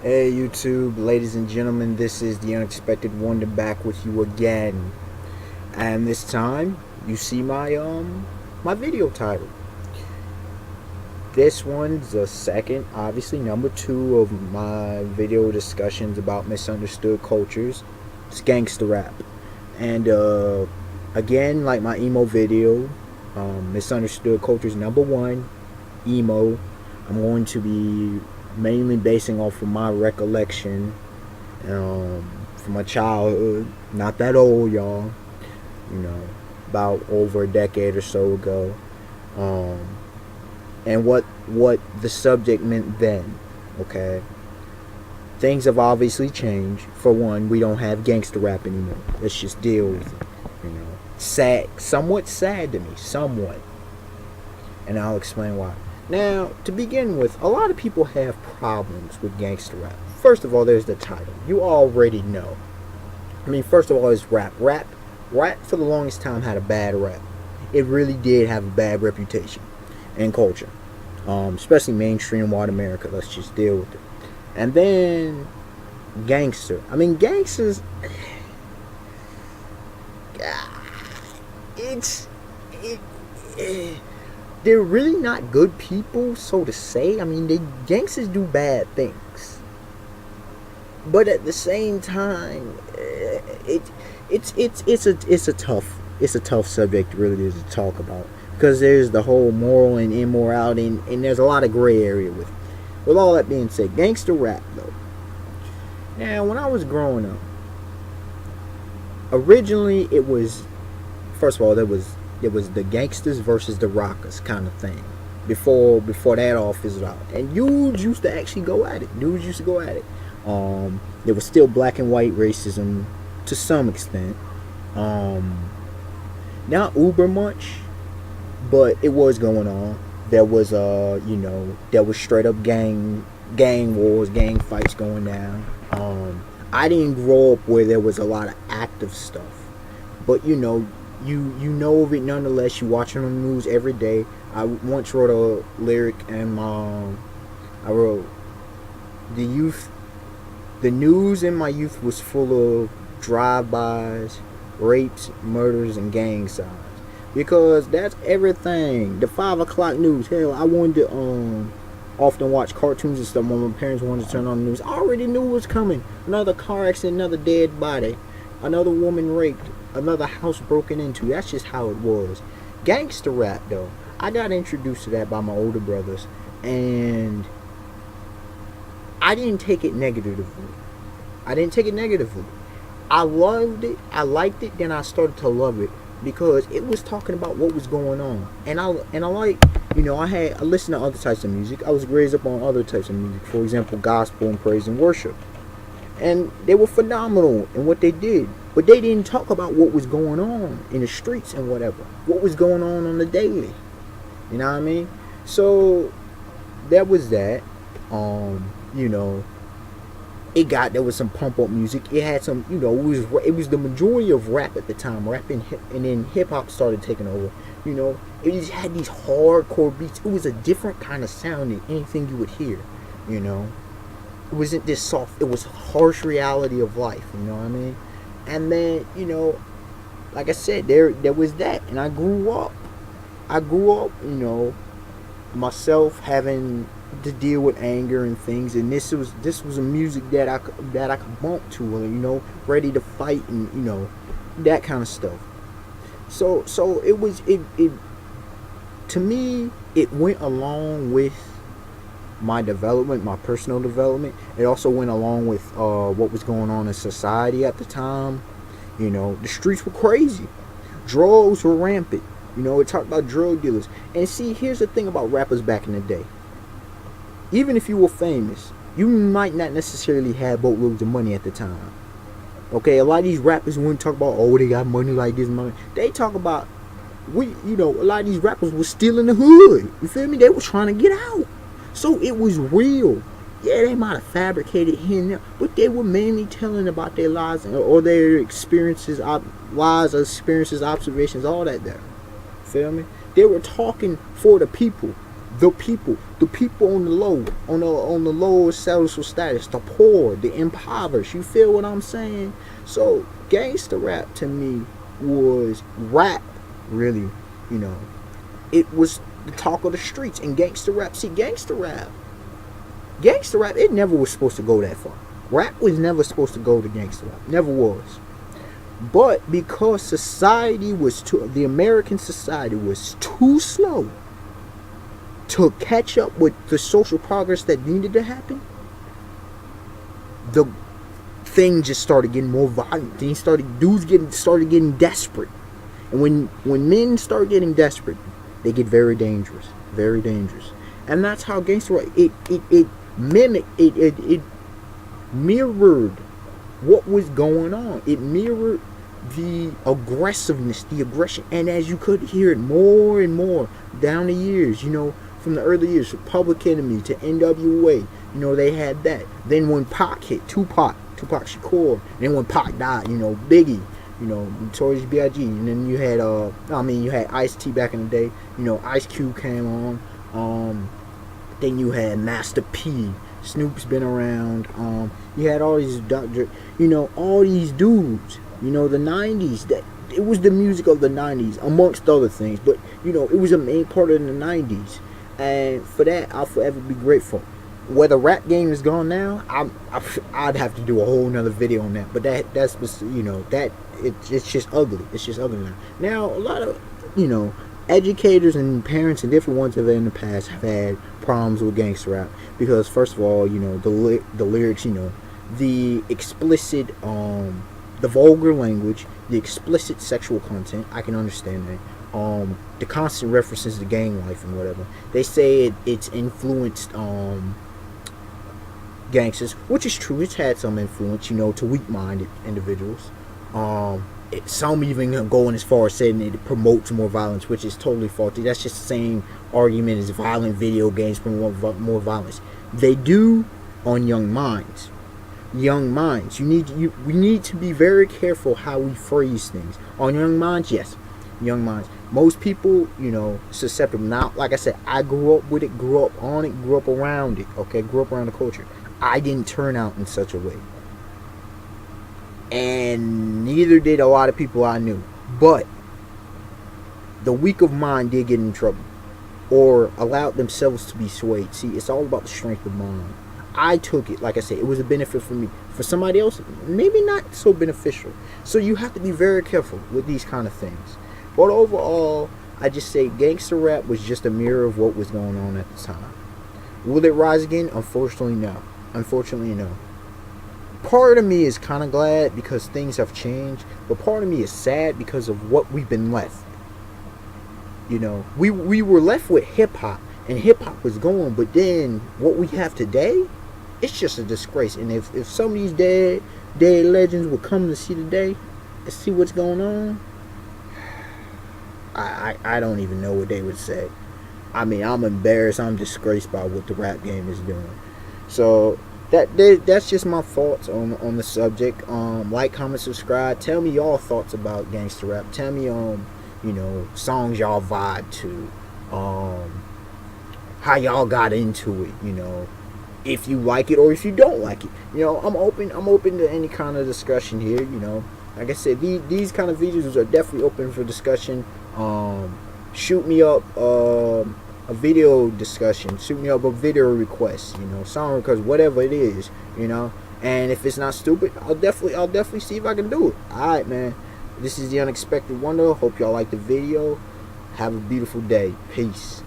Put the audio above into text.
Hey YouTube, ladies and gentlemen, this is the Unexpected Wonder back with you again. And this time, you see my video title. This one's the second, obviously number 2 of my video discussions about misunderstood cultures. It's Gangsta Rap. And again, like my emo video, misunderstood cultures number 1, emo. I'm going to be mainly basing off of my recollection from my childhood. Not that old, y'all. About over a decade or so ago. And what the subject meant then. Okay. Things have obviously changed. For one, we don't have gangster rap anymore. Let's just deal with it. Sad, somewhat sad to me, somewhat. And I'll explain why. Now, to begin with, a lot of people have problems with gangster rap. First of all, there's the title. You already know. First of all, it's rap. Rap for the longest time had a bad rap. It really did have a bad reputation and culture. Especially mainstream white America. Let's just deal with it. And then, gangster. Gangsters... they're really not good people, so to say. Gangsters do bad things, but at the same time, it's a tough subject, really, to talk about, because there's the whole moral and immorality, and there's a lot of gray area with it. With all that being said, gangster rap though. Now, when I was growing up, originally it was, first of all, there was the gangsters versus the rockers kind of thing. Before that all fizzled out. And dudes used to actually go at it. There was still black and white racism to some extent. Not uber much, but it was going on. There was there was straight up gang wars, gang fights going down. I didn't grow up where there was a lot of active stuff. But you know of it nonetheless. You watch it on the news every day. I once wrote a lyric, and I wrote, the news in my youth was full of drive-bys, rapes, murders, and gang signs, because that's everything. The 5 o'clock news. Hell, I wanted to often watch cartoons and stuff when my parents wanted to turn on the news. I already knew it was coming. Another car accident, another dead body, another woman raped, another house broken into. That's just how it was. Gangster rap though, I got introduced to that by my older brothers, and I didn't take it negatively. I loved it, I liked it, then I started to love it, because it was talking about what was going on. And I like, I listened to other types of music. I was raised up on other types of music, for example, gospel and praise and worship. And they were phenomenal in what they did. But they didn't talk about what was going on in the streets and whatever. What was going on the daily. You know what I mean? So, that was that. There was some pump up music. It had some, it was the majority of rap at the time. Rap and then hip hop started taking over. It just had these hardcore beats. It was a different kind of sound than anything you would hear. It wasn't this soft. It was harsh reality of life. You know what I mean? And then, like I said, there was that, and I grew up, myself having to deal with anger and things, and this was a music that I could bump to, ready to fight, and that kind of stuff. So it to me, it went along with my development, my personal development. It also went along with what was going on in society at the time. The streets were crazy. Drugs were rampant. It talked about drug dealers. And see, here's the thing about rappers back in the day. Even if you were famous, you might not necessarily have boatloads of money at the time. Okay, a lot of these rappers wouldn't talk about, oh, they got money like this, money. They talk about, a lot of these rappers were still in the hood. You feel me? They were trying to get out. So it was real. Yeah, they might have fabricated here and there, but they were mainly telling about their lives or their experiences, observations, all that there. Feel me? They were talking for the people. the people on the low, on the lower social status, the poor, the impoverished. You feel what I'm saying? So gangster rap to me was rap, really. You know, it was the talk of the streets. And gangster rap, see, gangster rap, it never was supposed to go that far. Rap was never supposed to go to gangster rap, never was. But because the American society was too slow to catch up with the social progress that needed to happen, the thing just started getting more violent. Dudes started getting desperate. And when men start getting desperate, they get very dangerous. Very dangerous. And that's how gangster rap, it mirrored what was going on. It mirrored the aggressiveness, the aggression. And as you could hear it more and more down the years, you know, from the early years, from Public Enemy to NWA, you know, they had that. Then when Pac hit, Tupac Shakur, and then when Pac died, you know, Biggie, you know, Notorious B.I.G., and then you had you had Ice-T back in the day, you know, Ice Cube came on, then you had Master P, Snoop's been around, you had all these all these dudes, you know, the 90s, that it was the music of the 90s, amongst other things, but, you know, it was a main part of the 90s, and for that, I'll forever be grateful. Where the rap game is gone now, I'd have to do a whole nother video on that, but that's, you know, that, it's just ugly. It's just ugly now. Now, a lot of, you know, educators and parents and different ones in the past have had problems with gangster rap because, first of all, you know, the lyrics, you know, the explicit, the vulgar language, the explicit sexual content. I can understand that. The constant references to gang life and whatever. They say it's influenced gangsters, which is true. It's had some influence, you know, to weak-minded individuals. Some even going as far as saying it promotes more violence, which is totally faulty. That's just the same argument as violent video games promote more violence. They do on young minds. Young minds. We need to be very careful how we phrase things. On young minds, yes. Young minds. Most people, you know, susceptible. Now, like I said, I grew up with it, grew up on it, grew up around it. Okay, grew up around the culture. I didn't turn out in such a way. And neither did a lot of people I knew. But the weak of mind did get in trouble, or allowed themselves to be swayed. See, it's all about the strength of mind. I took it, like I said, it was a benefit for me. For somebody else, maybe not so beneficial. So you have to be very careful with these kind of things. But overall, I just say gangster rap was just a mirror of what was going on at the time. Will it rise again? Unfortunately, no. Unfortunately, no. Part of me is kind of glad because things have changed, but part of me is sad because of what we've been left. You know, we were left with hip-hop, and hip-hop was going, but then what we have today, it's just a disgrace. And if some of these dead legends would come to see the day and see what's going on, I don't even know what they would say. I mean, I'm embarrassed. I'm disgraced by what the rap game is doing. So that's just my thoughts on the subject. Like, comment, subscribe. Tell me y'all thoughts about gangster rap. Tell me you know, songs y'all vibe to. How y'all got into it. You know, if you like it or if you don't like it. You know, I'm open to any kind of discussion here. You know, like I said, these kind of videos are definitely open for discussion. Shoot me up a video discussion, shoot me up a video request, you know, song request, whatever it is, you know. And if it's not stupid, I'll definitely see if I can do it. Alright, man, this is The Unexpected Wonder. Hope y'all like the video. Have a beautiful day. Peace.